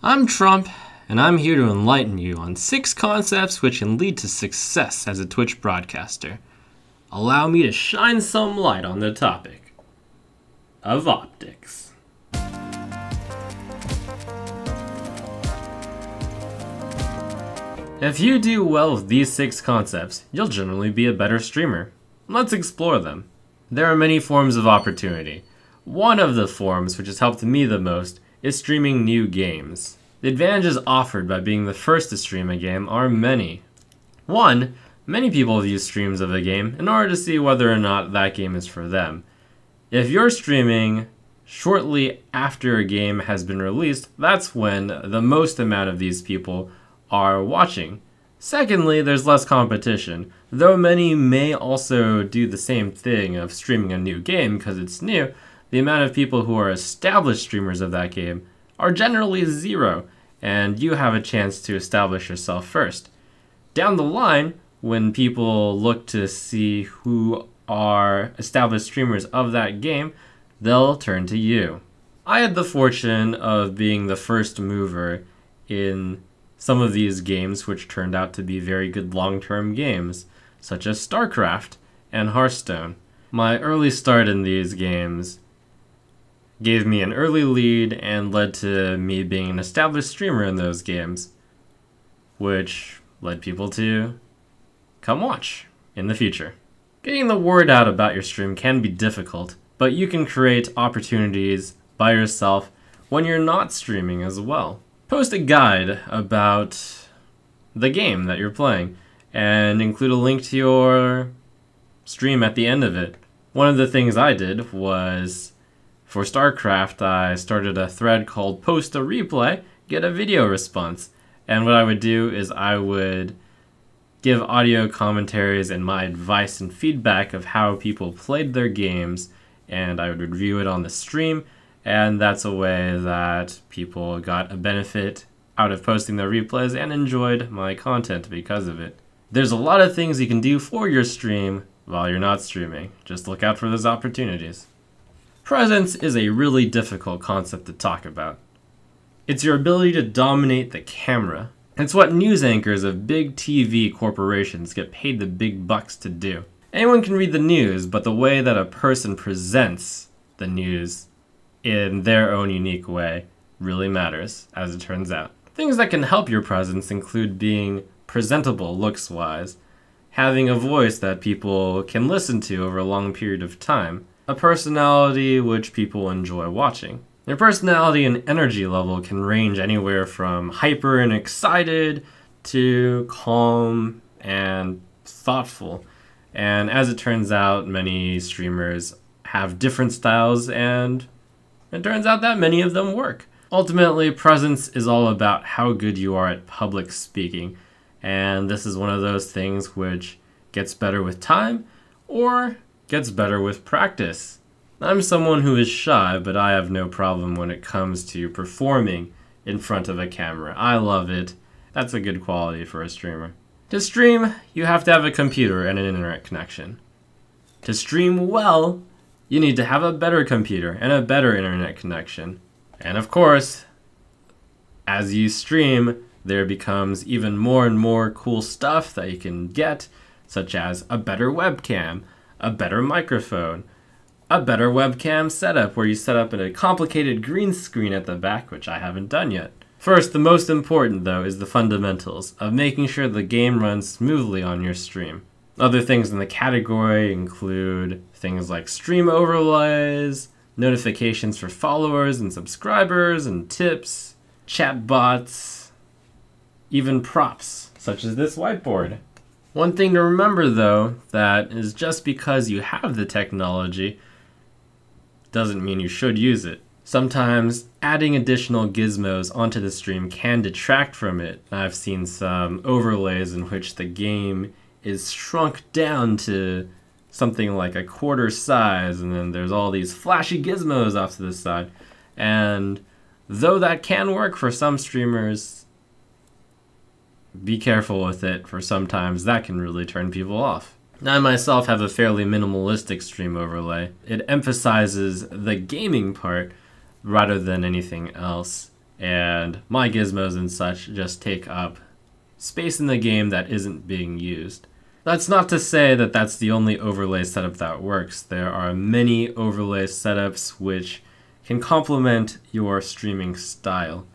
I'm Trump, and I'm here to enlighten you on 6 concepts which can lead to success as a Twitch broadcaster. Allow me to shine some light on the topic of optics. If you do well with these 6 concepts, you'll generally be a better streamer. Let's explore them. There are many forms of opportunity. One of the forms which has helped me the most is streaming new games. The advantages offered by being the first to stream a game are many. 1. Many people view streams of a game in order to see whether or not that game is for them. If you're streaming shortly after a game has been released, that's when the most amount of these people are watching. Secondly, there's less competition. Though many may also do the same thing of streaming a new game because it's new, the amount of people who are established streamers of that game are generally 0, and you have a chance to establish yourself first. Down the line, when people look to see who are established streamers of that game, they'll turn to you. I had the fortune of being the first mover in some of these games which turned out to be very good long-term games, such as StarCraft and Hearthstone. My early start in these games gave me an early lead and led to me being an established streamer in those games, which led people to come watch in the future. Getting the word out about your stream can be difficult, but you can create opportunities by yourself when you're not streaming as well. Post a guide about the game that you're playing and include a link to your stream at the end of it. One of the things I did was, for StarCraft, I started a thread called Post a Replay, Get a Video Response. And what I would do is I would give audio commentaries and my advice and feedback of how people played their games, and I would review it on the stream, and that's a way that people got a benefit out of posting their replays and enjoyed my content because of it. There's a lot of things you can do for your stream while you're not streaming. Just look out for those opportunities. Presence is a really difficult concept to talk about. It's your ability to dominate the camera. It's what news anchors of big TV corporations get paid the big bucks to do. Anyone can read the news, but the way that a person presents the news in their own unique way really matters, as it turns out. Things that can help your presence include being presentable looks-wise, having a voice that people can listen to over a long period of time, a personality which people enjoy watching. Your personality and energy level can range anywhere from hyper and excited to calm and thoughtful. And as it turns out, many streamers have different styles, and it turns out that many of them work. Ultimately, presence is all about how good you are at public speaking, and this is one of those things which gets better with time or gets better with practice. I'm someone who is shy, but I have no problem when it comes to performing in front of a camera. I love it. That's a good quality for a streamer. To stream, you have to have a computer and an internet connection. To stream well, you need to have a better computer and a better internet connection. And of course, as you stream, there becomes even more and more cool stuff that you can get, such as a better webcam, a better microphone, a better webcam setup where you set up in a complicated green screen at the back, which I haven't done yet. First, the most important though is the fundamentals of making sure the game runs smoothly on your stream. Other things in the category include things like stream overlays, notifications for followers and subscribers and tips, chat bots, even props, such as this whiteboard. One thing to remember though, that is just because you have the technology doesn't mean you should use it. Sometimes adding additional gizmos onto the stream can detract from it. I've seen some overlays in which the game is shrunk down to something like a quarter size, and then there's all these flashy gizmos off to the side. And though that can work for some streamers, be careful with it, for sometimes that can really turn people off. I myself have a fairly minimalistic stream overlay. It emphasizes the gaming part rather than anything else. and my gizmos and such just take up space in the game that isn't being used. That's not to say that that's the only overlay setup that works. There are many overlay setups which can complement your streaming style.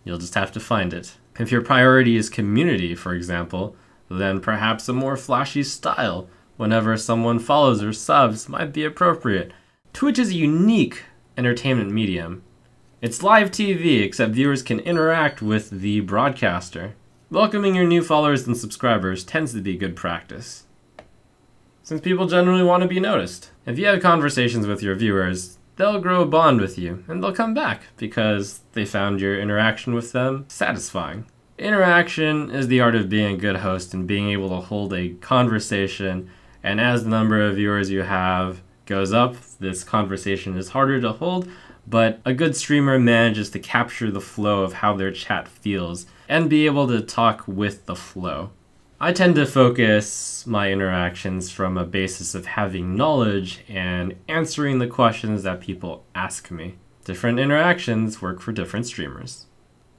You'll just have to find it. If your priority is community, for example, then perhaps a more flashy style whenever someone follows or subs might be appropriate. Twitch is a unique entertainment medium. It's live TV, except viewers can interact with the broadcaster. Welcoming your new followers and subscribers tends to be good practice, since people generally want to be noticed. If you have conversations with your viewers, they'll grow a bond with you, and they'll come back because they found your interaction with them satisfying. Interaction is the art of being a good host and being able to hold a conversation, and as the number of viewers you have goes up, this conversation is harder to hold, but a good streamer manages to capture the flow of how their chat feels and be able to talk with the flow. I tend to focus my interactions from a basis of having knowledge and answering the questions that people ask me. Different interactions work for different streamers.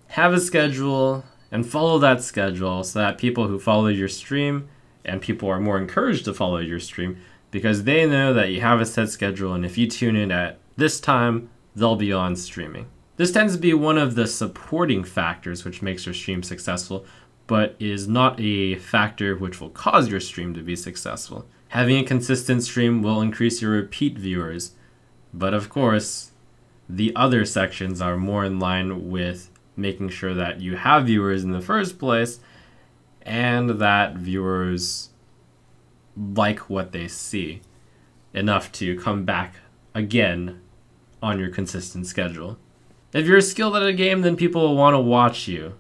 Have a schedule and follow that schedule so that people who follow your stream, and people are more encouraged to follow your stream because they know that you have a set schedule, and if you tune in at this time, they'll be on streaming. This tends to be one of the supporting factors which makes your stream successful, but is not a factor which will cause your stream to be successful. Having a consistent stream will increase your repeat viewers, but of course, the other sections are more in line with making sure that you have viewers in the first place and that viewers like what they see enough to come back again on your consistent schedule. If you're skilled at a game, then people will want to watch you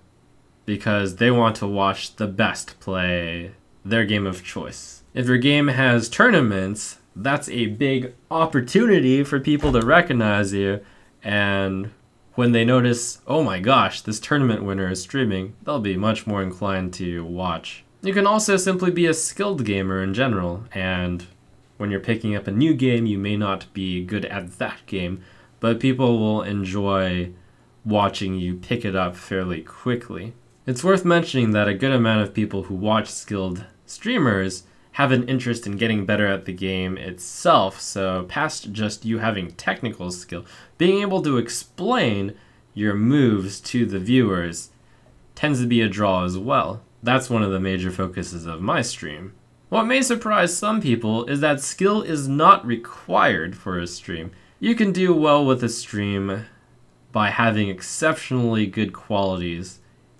because they want to watch the best play their game of choice. If your game has tournaments, that's a big opportunity for people to recognize you, and when they notice, oh my gosh, this tournament winner is streaming, they'll be much more inclined to watch. You can also simply be a skilled gamer in general, and when you're picking up a new game, you may not be good at that game, but people will enjoy watching you pick it up fairly quickly. It's worth mentioning that a good amount of people who watch skilled streamers have an interest in getting better at the game itself, so past just you having technical skill, being able to explain your moves to the viewers tends to be a draw as well. That's one of the major focuses of my stream. What may surprise some people is that skill is not required for a stream. You can do well with a stream by having exceptionally good qualities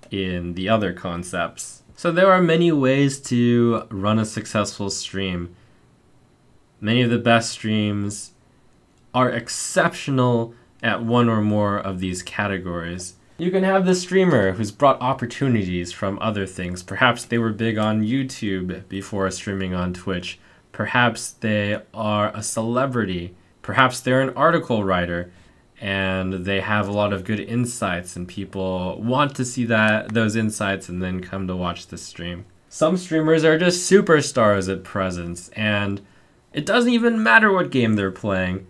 in the other concepts. So there are many ways to run a successful stream. Many of the best streams are exceptional at one or more of these categories. You can have the streamer who's brought opportunities from other things. Perhaps they were big on YouTube before streaming on Twitch. Perhaps they are a celebrity. Perhaps they're an article writer and they have a lot of good insights and people want to see those insights and then come to watch the stream. Some streamers are just superstars at present, and it doesn't even matter what game they're playing.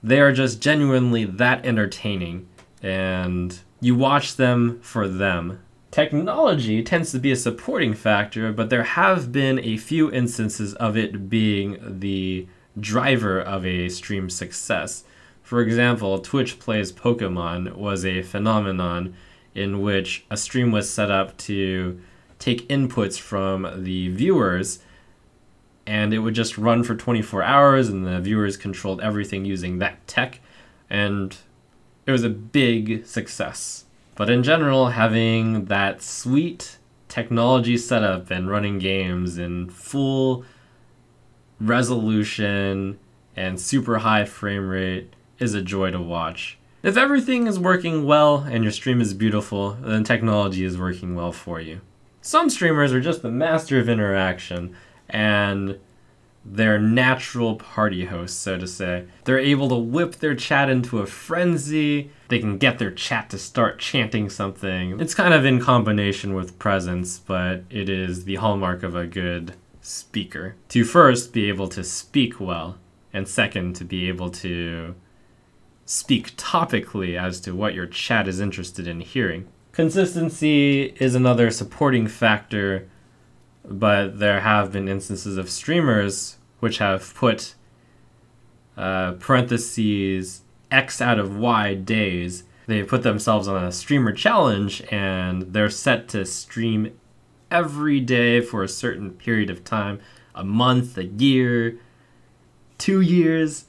They are just genuinely that entertaining, and you watch them for them. Technology tends to be a supporting factor, but there have been a few instances of it being the driver of a stream's success. For example, Twitch Plays Pokemon was a phenomenon in which a stream was set up to take inputs from the viewers, and it would just run for 24 hours, and the viewers controlled everything using that tech, and it was a big success. But in general, having that sweet technology setup and running games in full resolution and super high frame rate is a joy to watch. If everything is working well and your stream is beautiful, then technology is working well for you. Some streamers are just the master of interaction, and they're natural party hosts, so to say. They're able to whip their chat into a frenzy. They can get their chat to start chanting something. It's kind of in combination with presence, but it is the hallmark of a good speaker. To first be able to speak well, and second to be able to speak topically as to what your chat is interested in hearing. Consistency is another supporting factor, but there have been instances of streamers which have put parentheses X out of Y days. They put themselves on a streamer challenge and they're set to stream every day for a certain period of time, a month, a year, 2 years,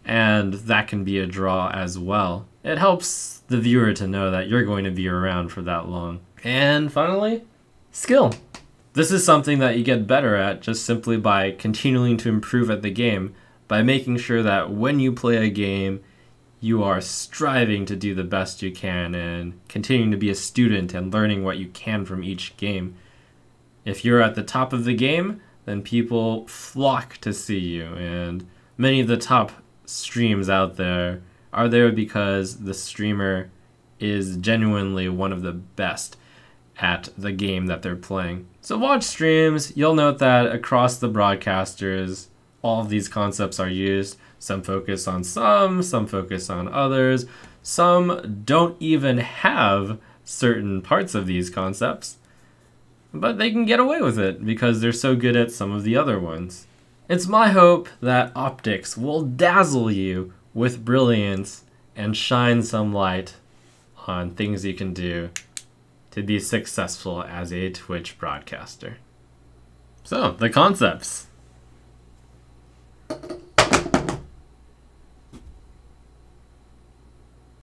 and that can be a draw as well. It helps the viewer to know that you're going to be around for that long. And finally, skill. This is something that you get better at just simply by continuing to improve at the game, by making sure that when you play a game, you are striving to do the best you can and continuing to be a student and learning what you can from each game. If you're at the top of the game, then people flock to see you, and many of the top streams out there are there because the streamer is genuinely one of the best at the game that they're playing. So watch streams, you'll note that across the broadcasters, all of these concepts are used. Some focus on some focus on others, some don't even have certain parts of these concepts, but they can get away with it because they're so good at some of the other ones. It's my hope that optics will dazzle you with brilliance and shine some light on things you can do to be successful as a Twitch broadcaster. So, the concepts.